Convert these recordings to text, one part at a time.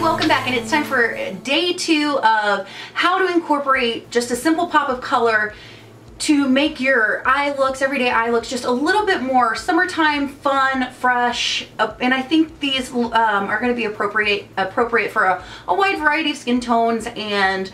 welcome back, and it's time for day 2 of how to incorporate just a simple pop of color to make your eye looks, everyday eye looks, just a little bit more summertime, fun, fresh. And I think these are going to be appropriate for a wide variety of skin tones and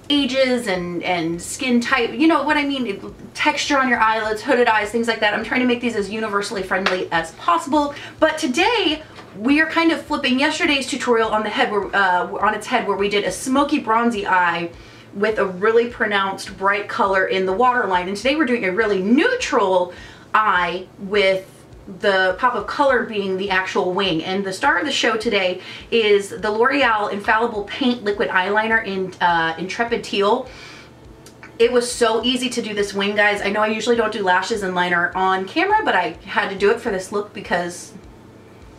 ages and skin type, you know what I mean, texture on your eyelids, hooded eyes, things like that. I'm trying to make these as universally friendly as possible. But today we are kind of flipping yesterday's tutorial on the head, on its head, where we did a smoky bronzy eye with a really pronounced bright color in the waterline. And today we're doing a really neutral eye with the pop of color being the actual wing. And the star of the show today is the L'Oreal Infallible Paint Liquid Eyeliner in Intrepid Teal. It was so easy to do this wing, guys. I know I usually don't do lashes and liner on camera, but I had to do it for this look because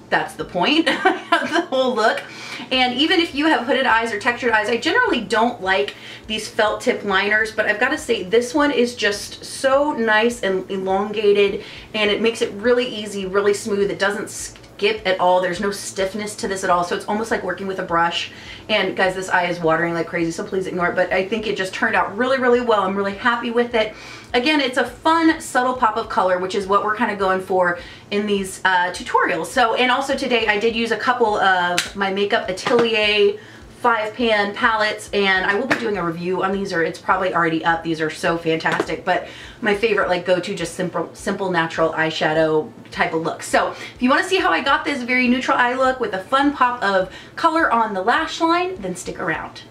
that's the point of the whole look. And even if you have hooded eyes or textured eyes, I generally don't like these felt tip liners, but I've got to say this one is just so nice and elongated, and it makes it really easy, really smooth. It doesn't skip at all. There's no stiffness to this at all, so it's almost like working with a brush. And guys, this eye is watering like crazy, so please ignore it, but I think it just turned out really, really well. I'm really happy with it. Again, it's a fun, subtle pop of color, which is what we're kind of going for in these tutorials. So, and also today I did use a couple of my Makeup Atelier 5-pan palettes, and I will be doing a review on these, or it's probably already up. These are so fantastic, but my favorite, like, go-to, just simple natural eyeshadow type of look. So if you want to see how I got this very neutral eye look with a fun pop of color on the lash line, then stick around.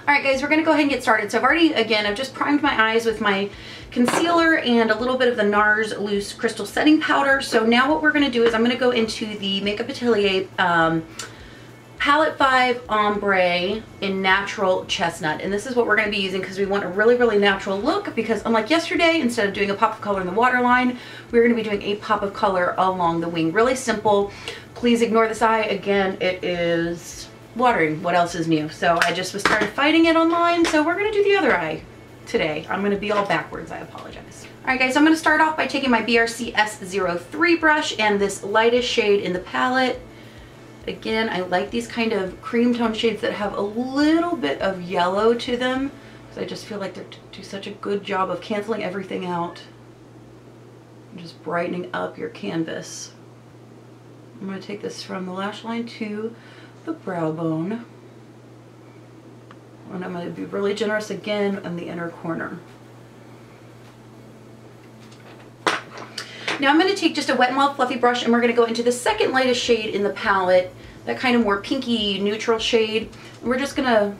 Alright guys, we're going to go ahead and get started. So I've just primed my eyes with my concealer and a little bit of the NARS Loose Crystal Setting Powder. So now what we're going to do is I'm going to go into the Makeup Atelier Palette 5 Ombre in Natural Chestnut. And this is what we're going to be using because we want a really, really natural look, because unlike yesterday, instead of doing a pop of color in the waterline, we're going to be doing a pop of color along the wing. Really simple. Please ignore this eye. Again, it is watering. What else is new? So I just started fighting it online, so we're going to do the other eye today. I'm going to be all backwards. I apologize. Alright guys, so I'm going to start off by taking my BRC S03 brush and this lightest shade in the palette. Again, I like these kind of cream tone shades that have a little bit of yellow to them, because I just feel like they do such a good job of canceling everything out and just brightening up your canvas. I'm going to take this from the lash line to the brow bone, and I'm going to be really generous again on the inner corner. Now I'm going to take just a Wet n Wild fluffy brush, and we're going to go into the second lightest shade in the palette, that kind of more pinky neutral shade. And I'm just gonna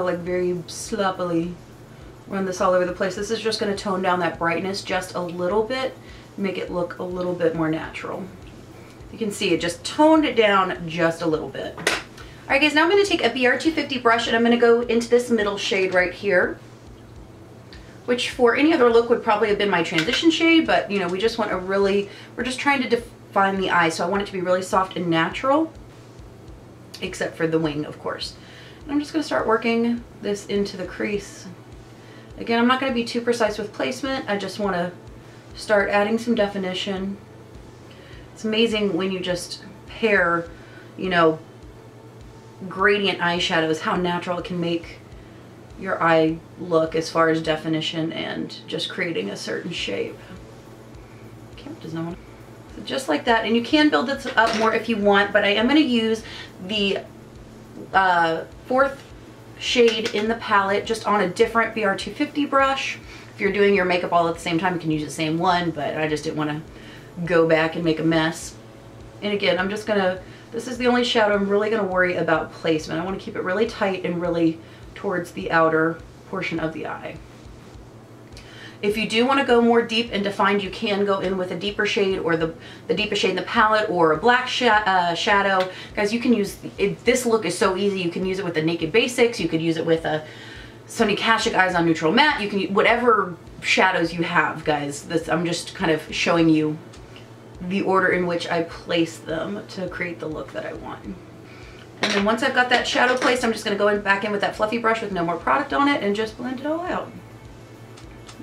like very sloppily run this all over the place. This is just going to tone down that brightness just a little bit, make it look a little bit more natural. You can see it just toned it down just a little bit. Alright guys, now I'm going to take a BR250 brush, and I'm going to go into this middle shade right here, which for any other look would probably have been my transition shade, but you know, we just want a really, we're just trying to define the eye, so I want it to be really soft and natural, except for the wing, of course. And I'm just going to start working this into the crease. Again, I'm not going to be too precise with placement. I just want to start adding some definition. It's amazing when you just pair, you know, gradient eyeshadows, how natural it can make your eye look as far as definition and just creating a certain shape. Camera does not want to. So just like that, and you can build this up more if you want, but I am going to use the fourth shade in the palette just on a different BR250 brush. If you're doing your makeup all at the same time, you can use the same one, but I just didn't want to go back and make a mess. And again, I'm just gonna, this is the only shadow I'm really gonna worry about placement. I want to keep it really tight and really towards the outer portion of the eye. If you do want to go more deep and defined, you can go in with a deeper shade, or the deepest shade in the palette, or a black shadow. Guys, you can use it. This look is so easy. You can use it with the Naked Basics. You could use it with a Sunny Kashuk Eyes on Neutral Matte. You can use whatever shadows you have, guys. This, I'm just kind of showing you the order in which I place them to create the look that I want. And then once I've got that shadow placed, I'm just going to go back in with that fluffy brush with no more product on it and just blend it all out.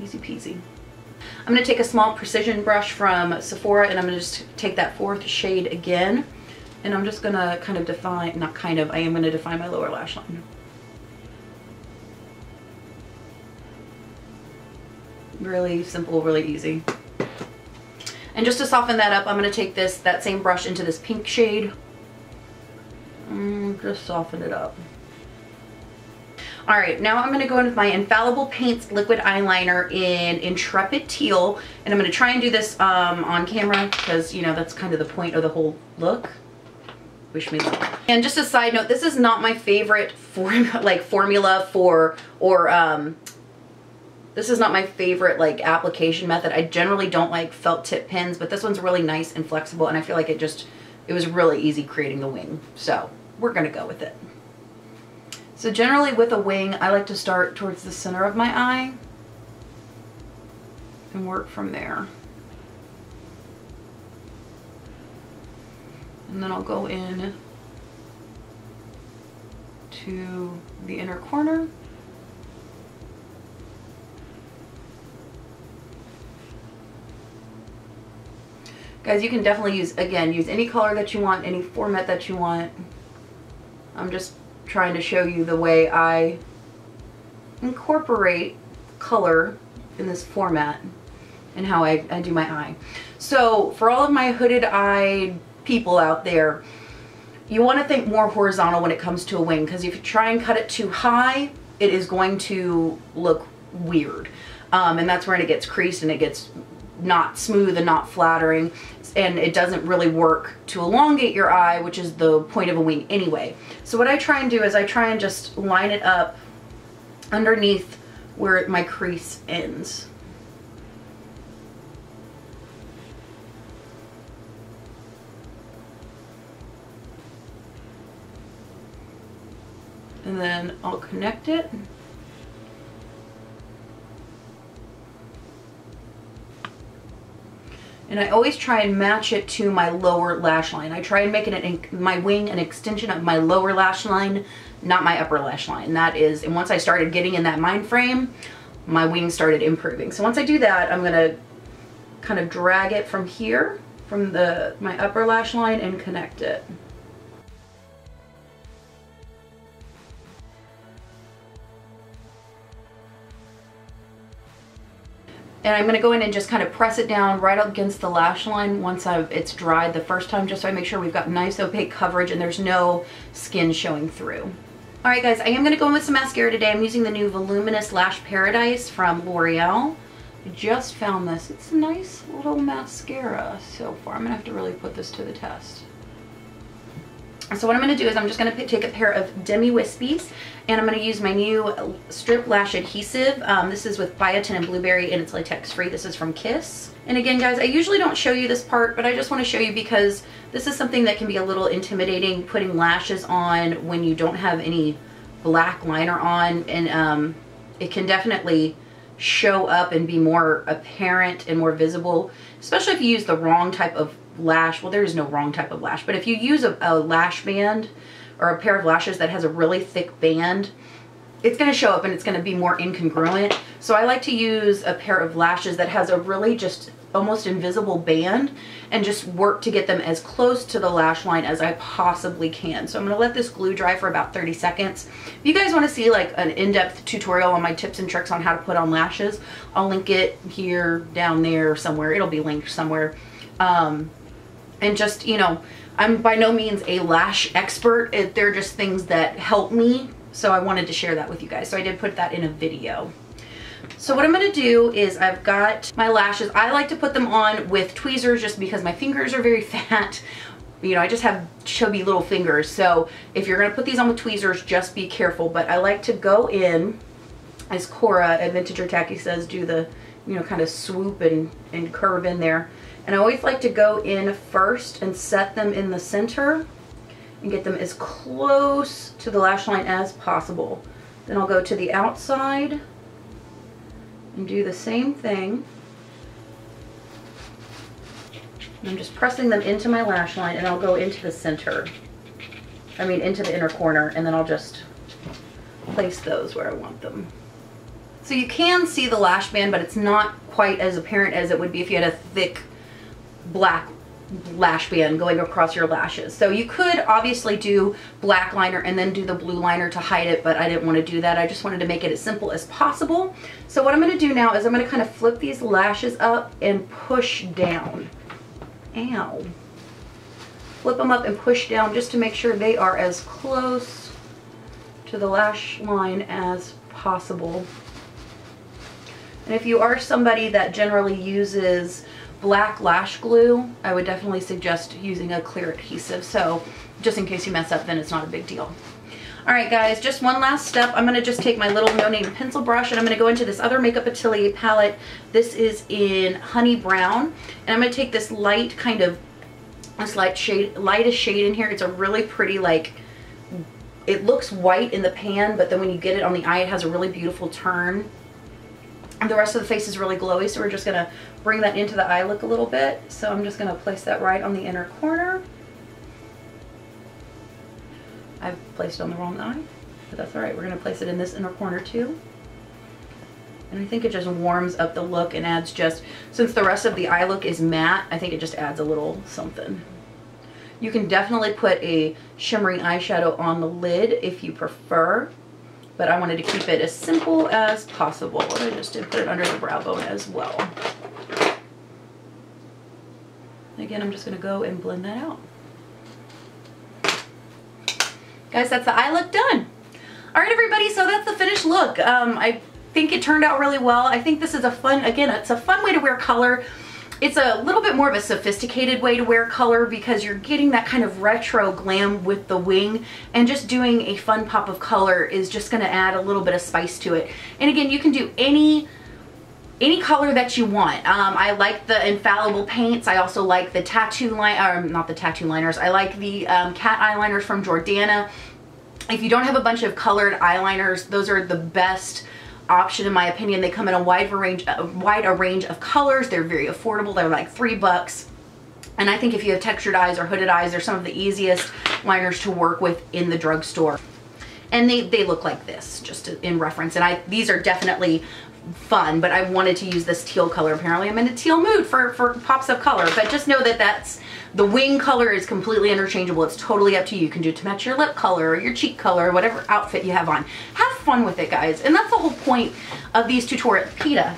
Easy peasy. I'm going to take a small precision brush from Sephora, and I'm going to just take that fourth shade again And I'm just gonna kind of define, not kind of, I am gonna define my lower lash line. Really simple, really easy. And just to soften that up, I'm gonna take that same brush into this pink shade. Just soften it up. All right, now I'm gonna go in with my Infallible Paints liquid eyeliner in Intrepid Teal, and I'm gonna try and do this on camera because, you know, that's kind of the point of the whole look. Wish me luck. And just a side note, this is not my favorite formula for, this is not my favorite like application method. I generally don't like felt tip pens, but this one's really nice and flexible, and I feel like it was really easy creating the wing. So we're gonna go with it. So generally with a wing, I like to start towards the center of my eye and work from there. And then I'll go in to the inner corner. Guys, you can definitely use any color that you want, any format that you want. I'm just trying to show you the way I incorporate color in this format and how I do my eye. So for all of my hooded eye people out there, you want to think more horizontal when it comes to a wing, because if you try and cut it too high, it is going to look weird. And that's where it gets creased and it gets not smooth and not flattering, and it doesn't really work to elongate your eye, which is the point of a wing anyway. So what I try and do is I try and just line it up underneath where my crease ends. And then I'll connect it. And I always try and match it to my lower lash line. I try and make it my wing an extension of my lower lash line, not my upper lash line. And once I started getting in that mind frame, my wing started improving. So once I do that, I'm gonna kind of drag it from here, from my upper lash line, and connect it. And I'm going to go in and just kind of press it down right up against the lash line once it's dried the first time, just so I make sure we've got nice opaque coverage and there's no skin showing through. Alright guys, I am going to go in with some mascara today. I'm using the new Voluminous Lash Paradise from L'Oreal. I just found this. It's a nice little mascara so far. I'm going to have to really put this to the test. So what I'm going to do is I'm just going to take a pair of Demi Wispies, and I'm going to use my new Strip Lash Adhesive. This is with biotin and blueberry, and it's latex free. This is from Kiss. And again guys, I usually don't show you this part, but I just want to show you because this is something that can be a little intimidating, putting lashes on when you don't have any black liner on, and it can definitely show up and be more apparent and more visible, especially if you use the wrong type of lash. Well, there is no wrong type of lash, but if you use a lash band or a pair of lashes that has a really thick band, it's going to show up and it's going to be more incongruent. So I like to use a pair of lashes that has a really just almost invisible band and just work to get them as close to the lash line as I possibly can. So I'm going to let this glue dry for about 30 seconds. If you guys want to see like an in-depth tutorial on my tips and tricks on how to put on lashes, I'll link it here, down there, somewhere. It'll be linked somewhere. And just, you know, I'm by no means a lash expert. They're just things that help me. So I wanted to share that with you guys. So I did put that in a video. So what I'm going to do is I've got my lashes. I like to put them on with tweezers just because my fingers are very fat. You know, I just have chubby little fingers. So if you're going to put these on with tweezers, just be careful. But I like to go in, as Cora at Vintage or Tacky says, do the, you know, kind of swoop and curve in there. And I always like to go in first and set them in the center and get them as close to the lash line as possible. Then I'll go to the outside and do the same thing. And I'm just pressing them into my lash line, and I'll go into the center. I mean into the inner corner, and then I'll just place those where I want them. So you can see the lash band, but it's not quite as apparent as it would be if you had a thick black lash band going across your lashes. So you could obviously do black liner and then do the blue liner to hide it, but I didn't want to do that. I just wanted to make it as simple as possible. So what I'm going to do now is I'm going to kind of flip these lashes up and push down. Ow. Flip them up and push down just to make sure they are as close to the lash line as possible. And if you are somebody that generally uses black lash glue, I would definitely suggest using a clear adhesive. So just in case you mess up, then it's not a big deal. All right, guys, just one last step. I'm gonna just take my little No Name pencil brush and I'm gonna go into this other Makeup Atelier palette. This is in Honey Brown. And I'm gonna take this light kind of, this lightest shade in here. It's a really pretty, like, it looks white in the pan, but then when you get it on the eye, it has a really beautiful turn. And the rest of the face is really glowy, so we're just gonna bring that into the eye look a little bit. So I'm just gonna place that right on the inner corner. I've placed it on the wrong eye, but that's all right. We're gonna place it in this inner corner too. And I think it just warms up the look and adds just, since the rest of the eye look is matte, I think it just adds a little something. You can definitely put a shimmering eyeshadow on the lid if you prefer, but I wanted to keep it as simple as possible. What I just did, put it under the brow bone as well. Again, I'm just gonna go and blend that out. Guys, that's the eye look done. All right, everybody, so that's the finished look. I think it turned out really well. I think this is a fun, again, it's a fun way to wear color. It's a little bit more of a sophisticated way to wear color because you're getting that kind of retro glam with the wing, and just doing a fun pop of color is just gonna add a little bit of spice to it. And again, you can do any color that you want. I like the infallible paints. I also like the tattoo line, not the tattoo liners. I like the cat eyeliners from Jordana. If you don't have a bunch of colored eyeliners, those are the best option in my opinion. They come in a wide range of colors. They're very affordable. They're like $3. And I think if you have textured eyes or hooded eyes, they're some of the easiest liners to work with in the drugstore. And they look like this, just in reference. And these are definitely fun, but I wanted to use this teal color. Apparently I'm in a teal mood for pops of color, but just know that the wing color is completely interchangeable. It's totally up to you. You can do it to match your lip color or your cheek color, or whatever outfit you have on. Have fun with it, guys. And that's the whole point of these tutorials. PETA,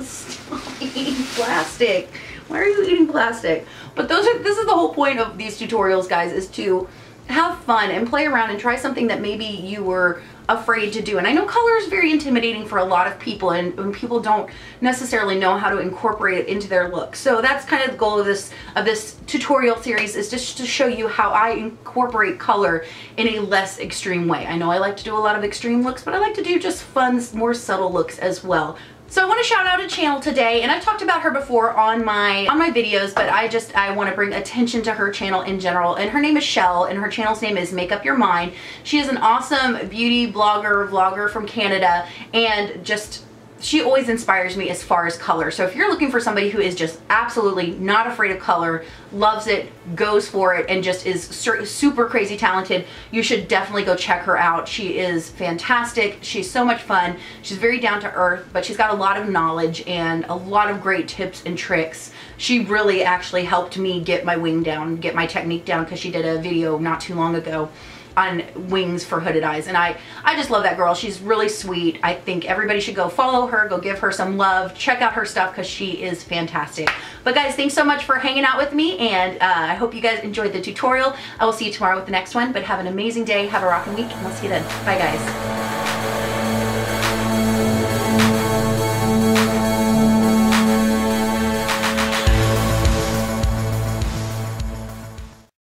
stop eating plastic. Why are you eating plastic? But this is the whole point of these tutorials, guys, is to have fun and play around and try something that maybe you were afraid to do. And I know color is very intimidating for a lot of people, and when people don't necessarily know how to incorporate it into their look. So that's kind of the goal of this tutorial series, is just to show you how I incorporate color in a less extreme way. I know I like to do a lot of extreme looks, but I like to do just fun, more subtle looks as well. So I want to shout out a channel today, and I've talked about her before on my videos, but I want to bring attention to her channel in general. And her name is Chelle, and her channel's name is Make Up Your Mind. She is an awesome beauty vlogger from Canada, and just she always inspires me as far as color. So if you're looking for somebody who is just absolutely not afraid of color, loves it, goes for it, and just is super crazy talented, you should definitely go check her out. She is fantastic. She's so much fun. She's very down to earth, but she's got a lot of knowledge and a lot of great tips and tricks. She really actually helped me get my wing down, get my technique down, because she did a video not too long ago on wings for hooded eyes, and I just love that girl. She's really sweet. I think everybody should go follow her, go give her some love, check out her stuff, because she is fantastic. But guys, thanks so much for hanging out with me, and I hope you guys enjoyed the tutorial. I will see you tomorrow with the next one, but have an amazing day, have a rockin' week, and I'll see you then. Bye guys.